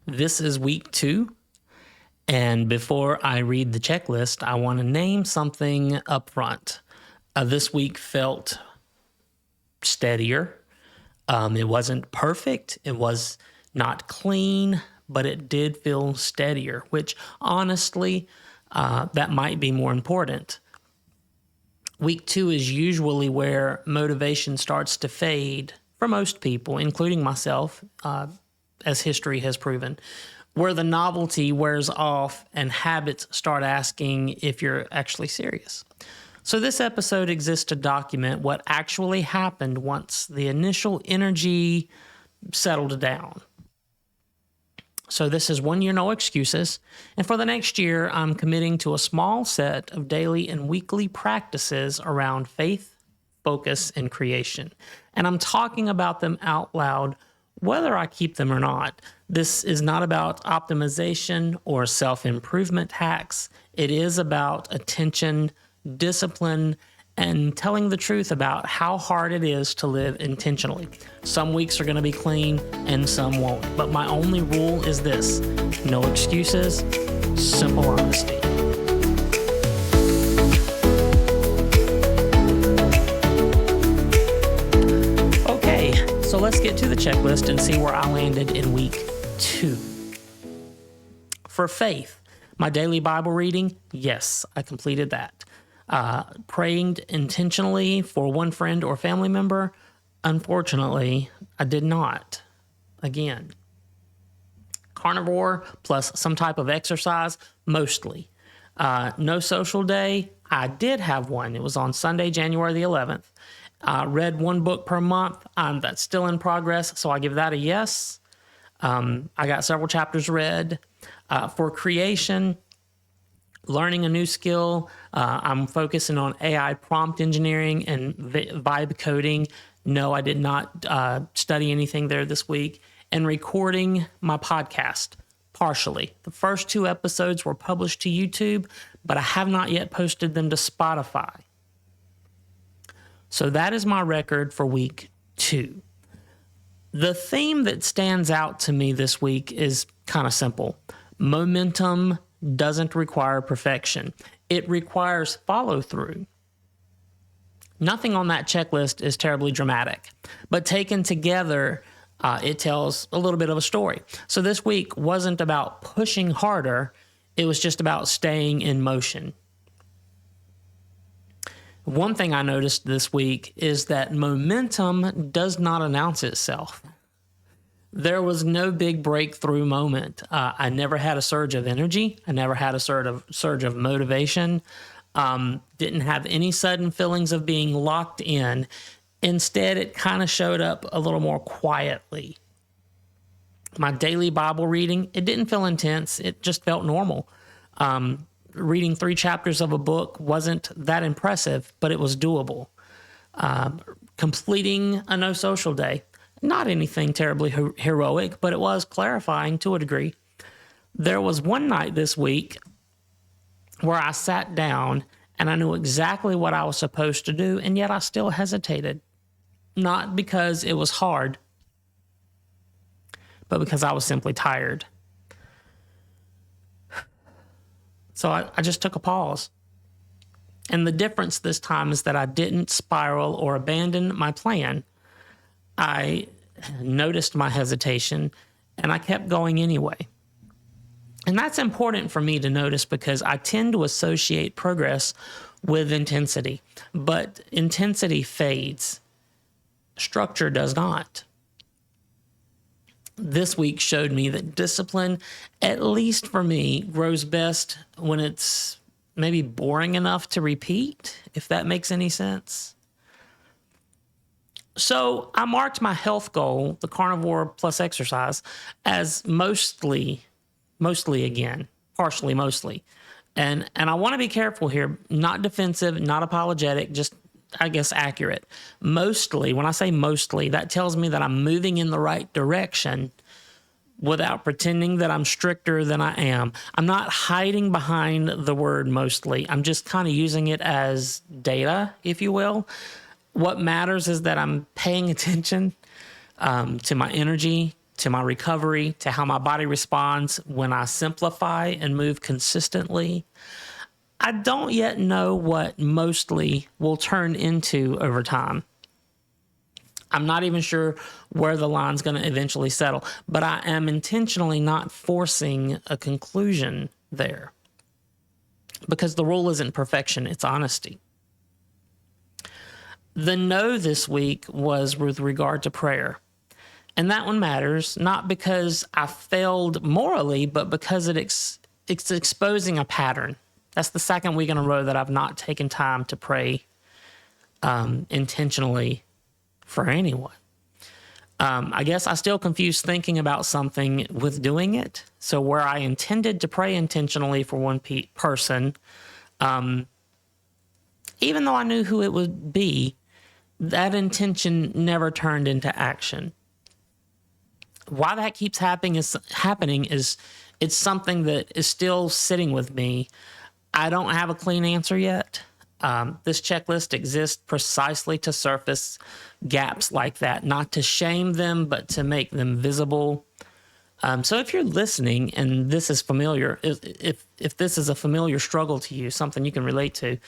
This is week 2, and before I read the checklist, I want to name something up front. This week felt steadier. It wasn't perfect. It was not clean, but it did feel steadier, which honestly, that might be more important. Week 2 is usually where motivation starts to fade for most people, including myself, as history has proven, where the novelty wears off and habits start asking if you're actually serious. So this episode exists to document what actually happened once the initial energy settled down. So this is 1 year, no excuses. And for the next year, I'm committing to a small set of daily and weekly practices around faith, focus, and creation. And I'm talking about them out loud, whether I keep them or not. This is not about optimization or self-improvement hacks. It is about attention, discipline, and telling the truth about how hard it is to live intentionally. Some weeks are going to be clean and some won't. But my only rule is this: no excuses, simple honesty. Okay, so let's get to the checklist and see where I landed in week 2. For faith, my daily Bible reading, yes, I completed that. Praying intentionally for one friend or family member, unfortunately, I did not. Again, carnivore plus some type of exercise, mostly. No social day, I did have one. It was on Sunday, January the 11th. Read one book per month. That's still in progress, so I give that a yes. I got several chapters read. For creation, learning a new skill, I'm focusing on AI prompt engineering and vibe coding. No, I did not study anything there this week. And recording my podcast, partially. The first 2 episodes were published to YouTube, but I have not yet posted them to Spotify. So that is my record for week 2. The theme that stands out to me this week is kind of simple. Momentum doesn't require perfection. It requires follow-through. Nothing on that checklist is terribly dramatic, but taken together, it tells a little bit of a story. So this week wasn't about pushing harder. It was just about staying in motion. One thing I noticed this week is that momentum does not announce itself. There was no big breakthrough moment. I never had a surge of energy. I never had a surge of motivation. Didn't have any sudden feelings of being locked in. Instead, it kind of showed up a little more quietly. My daily Bible reading, it didn't feel intense. It just felt normal. Reading 3 chapters of a book wasn't that impressive, but it was doable. Completing a no social day, not anything terribly heroic, but it was clarifying to a degree. There was one night this week where I sat down and I knew exactly what I was supposed to do, and yet I still hesitated. Not because it was hard, but because I was simply tired. So I just took a pause. And the difference this time is that I didn't spiral or abandon my plan. I noticed my hesitation and I kept going anyway. And that's important for me to notice because I tend to associate progress with intensity, but intensity fades. Structure does not. This week showed me that discipline, at least for me, grows best when it's maybe boring enough to repeat, if that makes any sense. So I marked my health goal, the carnivore plus exercise, as mostly again, partially mostly. And I want to be careful here, not defensive, not apologetic, just, I guess, accurate. Mostly, when I say mostly, that tells me that I'm moving in the right direction without pretending that I'm stricter than I am. I'm not hiding behind the word mostly. I'm just kind of using it as data, if you will. What matters is that I'm paying attention to my energy, to my recovery, to how my body responds when I simplify and move consistently. I don't yet know what mostly will turn into over time. I'm not even sure where the line's going to eventually settle, but I am intentionally not forcing a conclusion there, because the rule isn't perfection, it's honesty. The no this week was with regard to prayer. And that one matters, not because I failed morally, but because it's exposing a pattern. That's the second week in a row that I've not taken time to pray intentionally for anyone. I guess I still confuse thinking about something with doing it. So where I intended to pray intentionally for one person, even though I knew who it would be, that intention never turned into action. Why that keeps happening is it's something that is still sitting with me. I don't have a clean answer yet. This checklist exists precisely to surface gaps like that, not to shame them, but to make them visible. So if you're listening and this is familiar, if this is a familiar struggle to you, something you can relate to,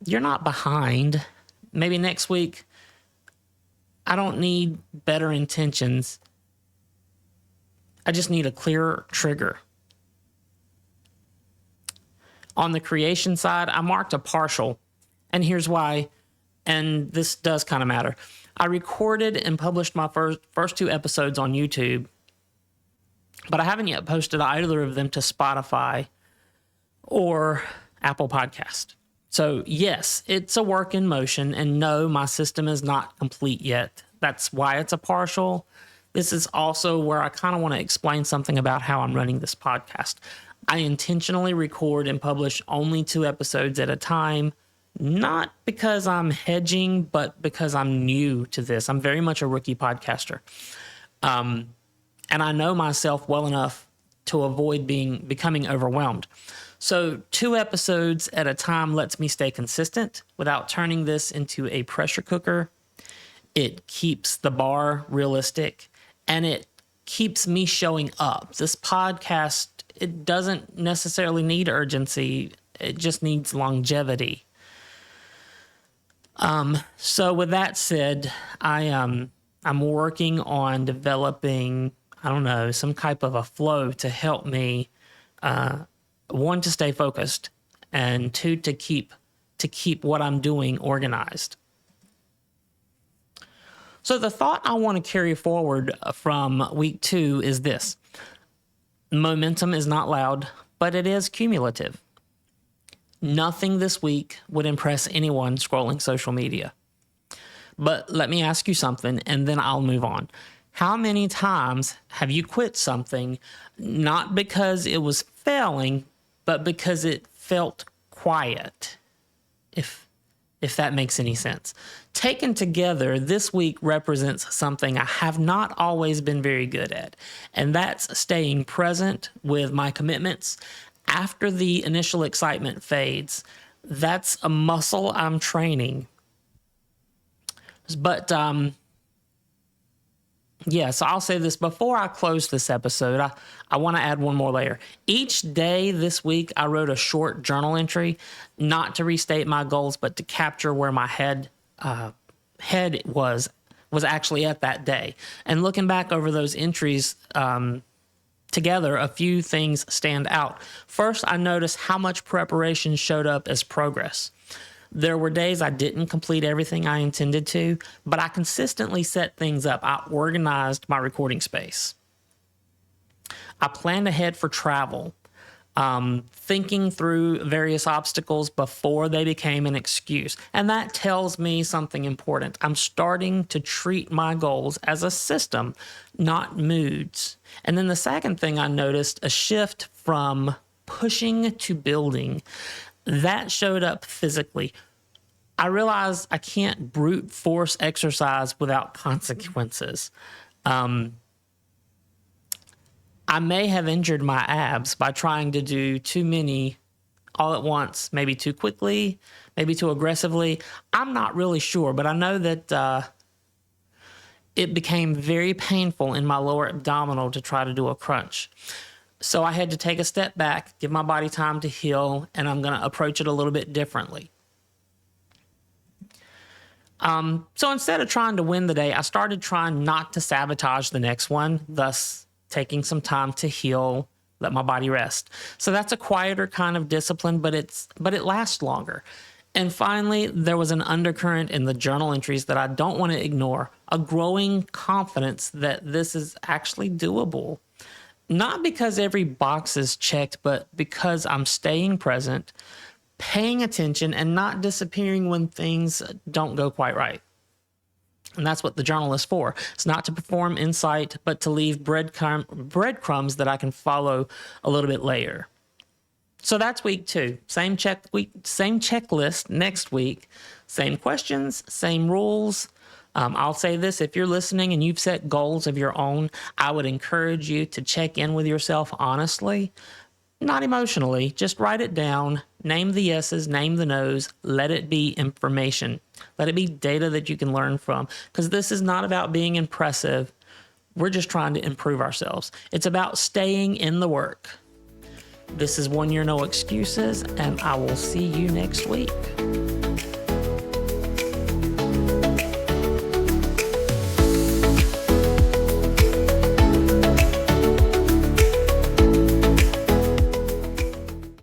you're not behind. Maybe next week, I don't need better intentions. I just need a clearer trigger. On the creation side, I marked a partial, and here's why, and this does kind of matter. I recorded and published my first 2 episodes on YouTube, but I haven't yet posted either of them to Spotify or Apple Podcast. So yes, it's a work in motion, and no, my system is not complete yet. That's why it's a partial. This is also where I kind of want to explain something about how I'm running this podcast. I intentionally record and publish only 2 episodes at a time, not because I'm hedging, but because I'm new to this. I'm very much a rookie podcaster. And I know myself well enough to avoid becoming overwhelmed. So 2 episodes at a time lets me stay consistent without turning this into a pressure cooker. It keeps the bar realistic, and it keeps me showing up. This podcast, it doesn't necessarily need urgency. It just needs longevity. So with that said, I'm working on developing, some type of a flow to help me, 1, to stay focused, and 2, to keep what I'm doing organized. So the thought I want to carry forward from week 2 is this. Momentum is not loud, but it is cumulative. Nothing this week would impress anyone scrolling social media. But let me ask you something, and then I'll move on. How many times have you quit something not because it was failing, but because it felt quiet? If that makes any sense. Taken together, this week represents something I have not always been very good at, and that's staying present with my commitments after the initial excitement fades. That's a muscle I'm training. But, so I'll say this before I close this episode. I want to add one more layer. Each day this week, I wrote a short journal entry, not to restate my goals, but to capture where my head was actually at that day. And looking back over those entries together, a few things stand out. First, I noticed how much preparation showed up as progress. There were days I didn't complete everything I intended to, but I consistently set things up. I organized my recording space. I planned ahead for travel, thinking through various obstacles before they became an excuse. And that tells me something important. I'm starting to treat my goals as a system, not moods. And then the second thing I noticed, a shift from pushing to building. That showed up physically. I realized I can't brute force exercise without consequences. I may have injured my abs by trying to do too many all at once, maybe too quickly, maybe too aggressively. I'm not really sure, but I know that it became very painful in my lower abdominal to try to do a crunch. So I had to take a step back, give my body time to heal, and I'm going to approach it a little bit differently. So instead of trying to win the day, I started trying not to sabotage the next one, thus taking some time to heal, let my body rest. So that's a quieter kind of discipline, but it lasts longer. And finally, there was an undercurrent in the journal entries that I don't want to ignore, a growing confidence that this is actually doable. Not because every box is checked, but because I'm staying present, paying attention, and not disappearing when things don't go quite right. And that's what the journal is for. It's not to perform insight, but to leave breadcrumbs that I can follow a little bit later. So that's week 2. Same checklist next week. Same questions, same rules. I'll say this, if you're listening and you've set goals of your own, I would encourage you to check in with yourself honestly, not emotionally. Just write it down, name the yeses, name the nos, let it be information. Let it be data that you can learn from, because this is not about being impressive. We're just trying to improve ourselves. It's about staying in the work. This is 1 Year No Excuses, and I will see you next week.